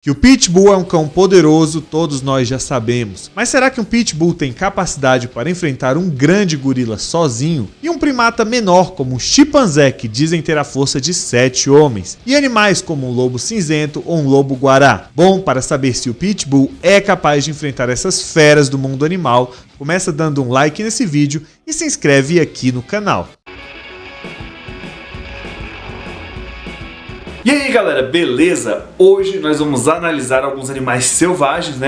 Que o Pitbull é um cão poderoso, todos nós já sabemos. Mas será que um Pitbull tem capacidade para enfrentar um grande gorila sozinho? E um primata menor como um chimpanzé, que dizem ter a força de 7 homens? E animais como um lobo cinzento ou um lobo-guará? Bom, para saber se o Pitbull é capaz de enfrentar essas feras do mundo animal, começa dando um like nesse vídeo e se inscreve aqui no canal. E aí galera, beleza? Hoje nós vamos analisar alguns animais selvagens,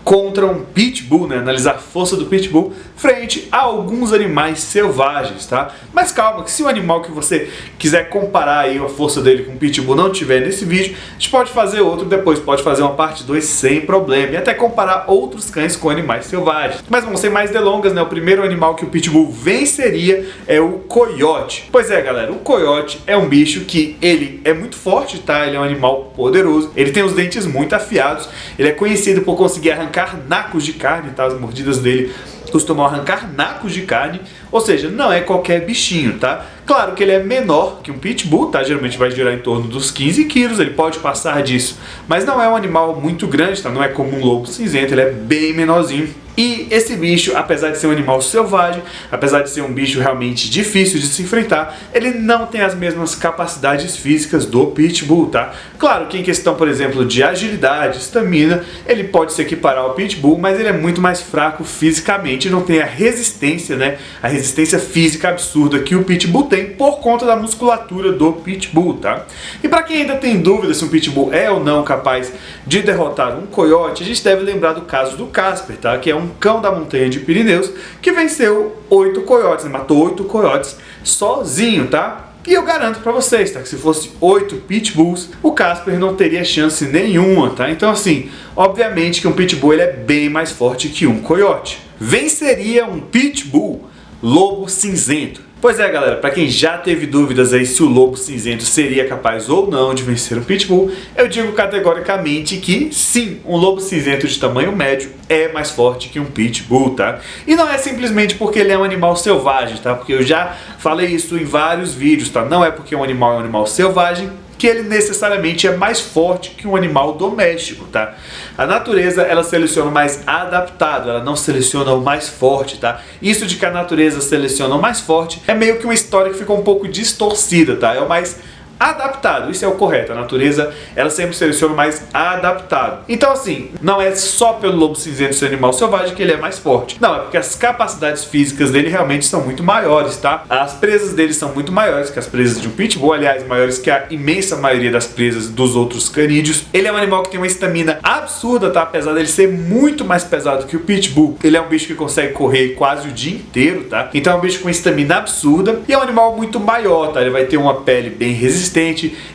contra um Pitbull, analisar a força do Pitbull frente a alguns animais selvagens, tá? Mas calma, que se o animal que você quiser comparar aí a força dele com o Pitbull não tiver nesse vídeo, a gente pode fazer outro depois, pode fazer uma parte 2 sem problema, e até comparar outros cães com animais selvagens. Mas vamos sem mais delongas, o primeiro animal que o Pitbull venceria é o coiote. Pois é galera, o coiote é um bicho que ele é muito forte, tá? Ele é um animal poderoso, ele tem os dentes muito afiados, ele é conhecido por conseguir arrancar nacos de carne, tá? As mordidas dele costumam arrancar nacos de carne, ou seja, não é qualquer bichinho, tá? Claro que ele é menor que um Pitbull, tá? Geralmente vai girar em torno dos 15 quilos, ele pode passar disso, mas não é um animal muito grande, tá? Não é como um lobo cinzento, ele é bem menorzinho. E esse bicho, apesar de ser um animal selvagem, apesar de ser um bicho realmente difícil de se enfrentar, ele não tem as mesmas capacidades físicas do Pitbull, tá? Claro que em questão, por exemplo, de agilidade, estamina, ele pode se equiparar ao Pitbull, mas ele é muito mais fraco fisicamente, não tem a resistência, a resistência física absurda que o Pitbull tem por conta da musculatura do Pitbull, tá? E para quem ainda tem dúvida se um Pitbull é ou não capaz de derrotar um coiote, a gente deve lembrar do caso do Casper, tá? Que é um cão da montanha de Pirineus que venceu 8 coiotes, matou 8 coiotes sozinho, tá? E eu garanto pra vocês, tá? Que se fosse 8 Pitbulls, o Casper não teria chance nenhuma, tá? Então assim, obviamente que um Pitbull ele é bem mais forte que um coiote. Venceria um Pitbull lobo cinzento? Pois é galera, para quem já teve dúvidas aí se o lobo cinzento seria capaz ou não de vencer um Pitbull, eu digo categoricamente que sim, um lobo cinzento de tamanho médio é mais forte que um Pitbull, tá? E não é simplesmente porque ele é um animal selvagem, tá? Porque eu já falei isso em vários vídeos, tá? Não é porque um animal é um animal selvagem que ele necessariamente é mais forte que um animal doméstico, tá? A natureza, ela seleciona o mais adaptado, ela não seleciona o mais forte, tá? Isso de que a natureza seleciona o mais forte é meio que uma história que ficou um pouco distorcida, tá? É o mais adaptado, isso é o correto. A natureza, ela sempre seleciona o mais adaptado. Então assim, não é só pelo lobo cinzento ser animal selvagem que ele é mais forte. Não, é porque as capacidades físicas dele realmente são muito maiores, tá? As presas dele são muito maiores que as presas de um Pitbull, aliás, maiores que a imensa maioria das presas dos outros canídeos. Ele é um animal que tem uma estamina absurda, tá? Apesar dele ser muito mais pesado que o Pitbull, ele é um bicho que consegue correr quase o dia inteiro, tá? Então é um bicho com estamina absurda e é um animal muito maior, tá? Ele vai ter uma pele bem resistente,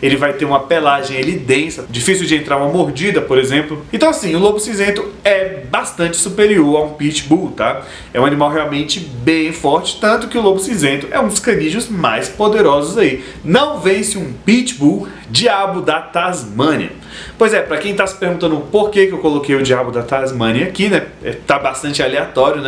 ele vai ter uma pelagem densa, difícil de entrar uma mordida, por exemplo. Então assim, o lobo cinzento é bastante superior a um Pitbull, tá? É um animal realmente bem forte, tanto que o lobo cinzento é um dos canídeos mais poderosos aí. Não vence um Pitbull diabo da Tasmânia. Pois é, pra quem tá se perguntando por que eu coloquei o diabo da Tasmânia aqui, tá bastante aleatório,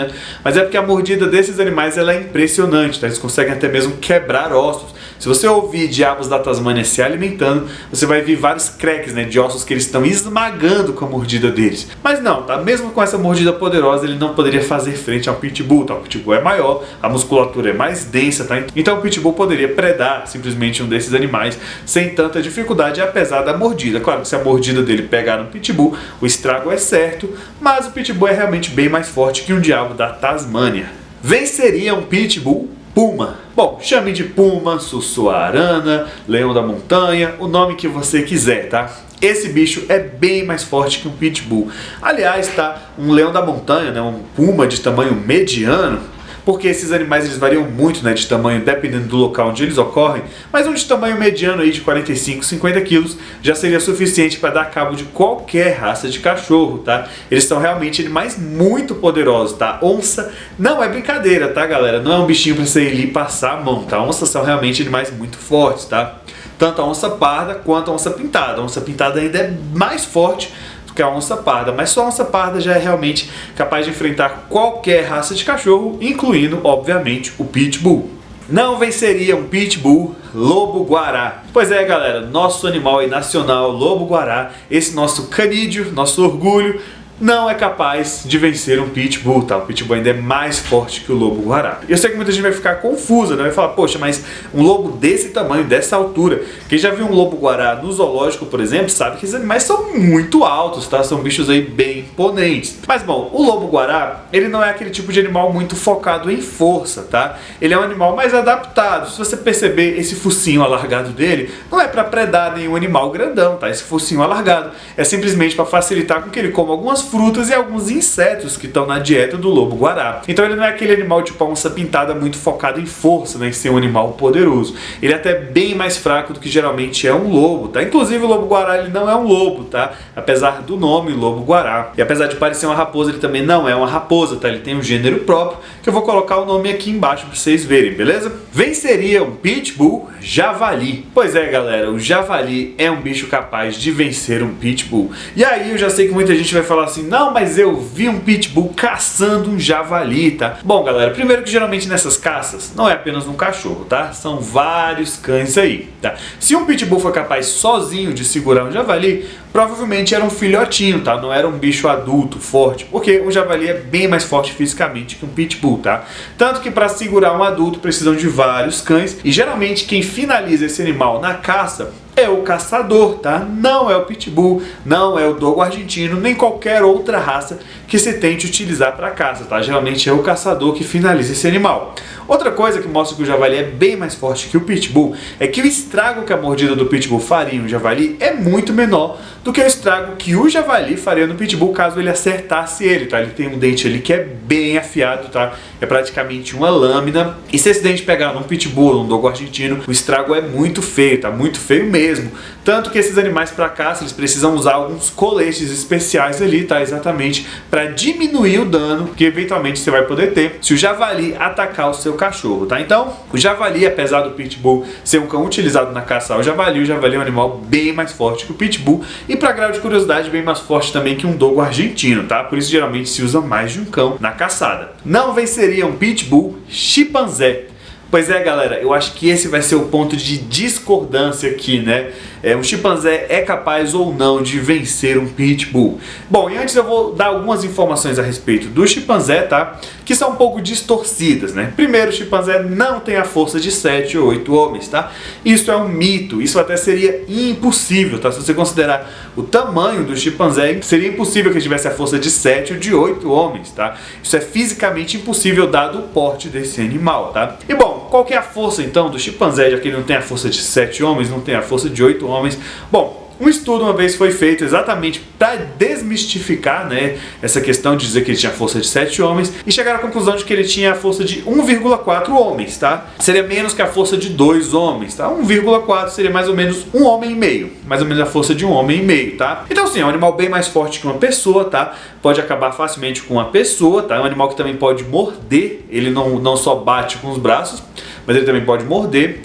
mas é porque a mordida desses animais ela é impressionante, tá? Eles conseguem até mesmo quebrar ossos. Se você ouvir diabos da Tasmânia se alimentando, você vai ver vários cracks, de ossos que eles estão esmagando com a mordida deles. Mas não, tá? Mesmo com essa mordida poderosa, ele não poderia fazer frente ao Pitbull, tá? O Pitbull é maior, a musculatura é mais densa, tá? Então o Pitbull poderia predar simplesmente um desses animais sem tanta dificuldade, apesar da mordida. Claro que se a mordida dele pegar no Pitbull, o estrago é certo, mas o Pitbull é realmente bem mais forte que um diabo da Tasmânia. Venceria um Pitbull puma? Bom, chame de puma, sussuarana, leão da montanha, o nome que você quiser, tá? Esse bicho é bem mais forte que um Pitbull. Aliás, tá? Um leão da montanha, um puma de tamanho mediano, porque esses animais eles variam muito, de tamanho dependendo do local onde eles ocorrem, mas um de tamanho mediano aí de 45, 50 quilos já seria suficiente para dar cabo de qualquer raça de cachorro, tá? Eles são realmente animais muito poderosos, tá? Onça não é brincadeira, tá galera? Não é um bichinho para você ir passar a mão, tá? Onças são realmente animais muito fortes, tá? Tanto a onça parda quanto a onça pintada. A onça pintada ainda é mais forte que a onça parda, mas só a onça parda já é realmente capaz de enfrentar qualquer raça de cachorro, incluindo, obviamente, o Pitbull. Não venceria um pitbull lobo-guará. Pois é, galera, nosso animal aí nacional, lobo-guará, esse nosso canídeo, nosso orgulho, não é capaz de vencer um pitbull, tá? O pitbull ainda é mais forte que o lobo-guará. Eu sei que muita gente vai ficar confusa, né? Vai falar, poxa, mas um lobo desse tamanho, dessa altura, quem já viu um lobo-guará no zoológico, por exemplo, sabe que esses animais são muito altos, tá? São bichos aí bem imponentes. Mas bom, o lobo-guará, ele não é aquele tipo de animal muito focado em força, tá? Ele é um animal mais adaptado. Se você perceber esse focinho alargado dele, não é para predar nenhum animal grandão, tá? Esse focinho alargado é simplesmente para facilitar com que ele coma algumas frutas e alguns insetos que estão na dieta do lobo-guará. Então ele não é aquele animal tipo a onça pintada muito focado em força, né, em ser um animal poderoso. Ele é até bem mais fraco do que geralmente é um lobo, tá? Inclusive o lobo-guará ele não é um lobo, tá? Apesar do nome lobo-guará. E apesar de parecer uma raposa, ele também não é uma raposa, tá? Ele tem um gênero próprio, que eu vou colocar o nome aqui embaixo para vocês verem, beleza? Venceria um pitbull javali. Pois é, galera, o javali é um bicho capaz de vencer um pitbull. E aí eu já sei que muita gente vai falar assim, não, mas eu vi um pitbull caçando um javali, tá? Bom, galera, primeiro que geralmente nessas caças não é apenas um cachorro, tá? São vários cães aí, tá? Se um pitbull for capaz sozinho de segurar um javali, provavelmente era um filhotinho, tá? Não era um bicho adulto, forte, porque o javali é bem mais forte fisicamente que um pitbull, tá? Tanto que para segurar um adulto precisam de vários cães e geralmente quem finaliza esse animal na caça é o caçador, tá? Não é o pitbull, não é o dogo argentino, nem qualquer outra raça que se tente utilizar para caça, tá? Geralmente é o caçador que finaliza esse animal. Outra coisa que mostra que o javali é bem mais forte que o pitbull é que o estrago que a mordida do pitbull faria no javali é muito menor do que o estrago que o javali faria no pitbull caso ele acertasse ele, tá? Ele tem um dente ali que é bem afiado, tá? É praticamente uma lâmina. E se esse dente pegar num pitbull ou num dogo argentino, o estrago é muito feio, tá? Muito feio mesmo. Tanto que esses animais para caça, eles precisam usar alguns coletes especiais ali, tá? Exatamente para diminuir o dano que eventualmente você vai poder ter se o javali atacar o seu cachorro, tá? Então, o javali, apesar do pitbull ser um cão utilizado na caça ao javali, o javali é um animal bem mais forte que o pitbull e, para grau de curiosidade, bem mais forte também que um dogo argentino, tá? Por isso geralmente se usa mais de um cão na caçada. Não venceria um pitbull chimpanzé. Pois é, galera, eu acho que esse vai ser o ponto de discordância aqui, né? Um chimpanzé é capaz ou não de vencer um pitbull? Bom, e antes eu vou dar algumas informações a respeito do chimpanzé, tá? Que são um pouco distorcidas, né? Primeiro, o chimpanzé não tem a força de 7 ou 8 homens, tá? Isso é um mito, isso até seria impossível, tá? Se você considerar o tamanho do chimpanzé, seria impossível que ele tivesse a força de 7 ou de 8 homens, tá? Isso é fisicamente impossível dado o porte desse animal, tá? E bom, qual que é a força então do chimpanzé, já que ele não tem a força de 7 homens, não tem a força de 8 homens? Bom, um estudo uma vez foi feito exatamente para desmistificar, né, essa questão de dizer que ele tinha força de 7 homens e chegaram à conclusão de que ele tinha a força de 1,4 homens, tá? Seria menos que a força de 2 homens, tá? 1,4 seria mais ou menos um homem e meio, mais ou menos a força de um homem e meio, tá? Então sim, é um animal bem mais forte que uma pessoa, tá? Pode acabar facilmente com uma pessoa, tá? É um animal que também pode morder, ele não só bate com os braços, mas ele também pode morder,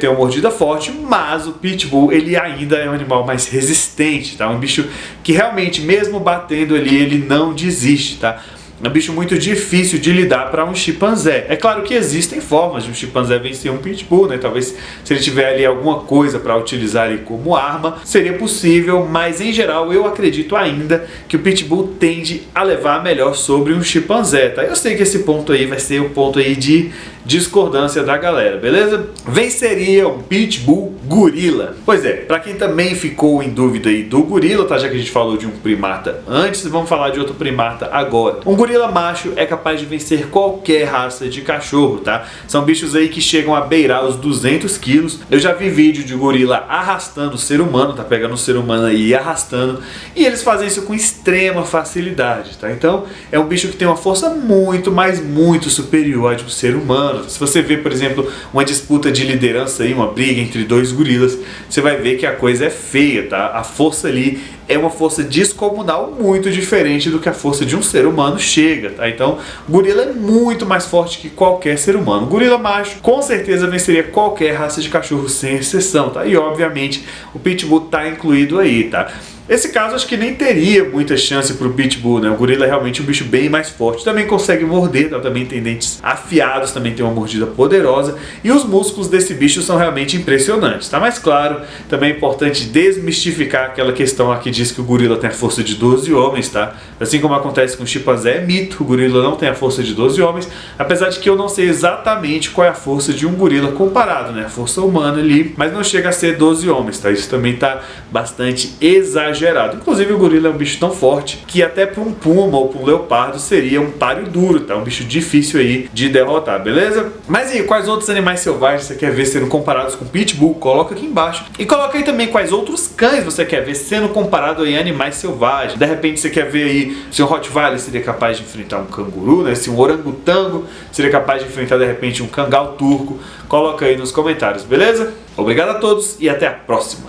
tem uma mordida forte, mas o pitbull ele ainda é um animal mais resistente, tá? Um bicho que realmente, mesmo batendo ali, ele não desiste, tá? É um bicho muito difícil de lidar para um chimpanzé. É claro que existem formas de um chimpanzé vencer um pitbull, né? Talvez se ele tiver ali alguma coisa para utilizar ali como arma, seria possível, mas em geral eu acredito ainda que o pitbull tende a levar melhor sobre um chimpanzé, tá? Eu sei que esse ponto aí vai ser o ponto aí de discordância da galera, beleza? Venceria um pitbull gorila? Pois é, para quem também ficou em dúvida aí do gorila, tá? Já que a gente falou de um primata antes, vamos falar de outro primata agora. Um gorila macho é capaz de vencer qualquer raça de cachorro, tá? São bichos aí que chegam a beirar os 200 quilos. Eu já vi vídeo de gorila arrastando o ser humano, tá? Pegando o ser humano aí e arrastando. E eles fazem isso com extrema facilidade, tá? Então, é um bicho que tem uma força muito, mas muito superior à de um ser humano. Se você vê, por exemplo, uma disputa de liderança aí, uma briga entre dois gorilas, você vai ver que a coisa é feia, tá? A força ali é uma força descomunal muito diferente do que a força de um ser humano chega, tá? Então, o gorila é muito mais forte que qualquer ser humano. O gorila macho com certeza venceria qualquer raça de cachorro sem exceção, tá? E obviamente o pitbull tá incluído aí, tá? Esse caso acho que nem teria muita chance pro Pitbull, né? O gorila é realmente um bicho bem mais forte, também consegue morder, tá? Também tem dentes afiados, também tem uma mordida poderosa e os músculos desse bicho são realmente impressionantes, tá? Mas claro, também é importante desmistificar aquela questão aqui que diz que o gorila tem a força de 12 homens, tá? Assim como acontece com o chimpanzé, é mito, o gorila não tem a força de 12 homens, apesar de que eu não sei exatamente qual é a força de um gorila comparado, né? A força humana ali, mas não chega a ser 12 homens, tá? Isso também tá bastante exagerado. Inclusive o gorila é um bicho tão forte que até para um puma ou para um leopardo seria um páreo duro, tá? Um bicho difícil aí de derrotar, beleza? Mas e aí, quais outros animais selvagens você quer ver sendo comparados com pitbull? Coloca aqui embaixo. E coloca aí também quais outros cães você quer ver sendo comparado aí a animais selvagens. De repente você quer ver aí se um Rottweiler seria capaz de enfrentar um canguru, né? Se um orangotango seria capaz de enfrentar de repente um cangal turco. Coloca aí nos comentários, beleza? Obrigado a todos e até a próxima!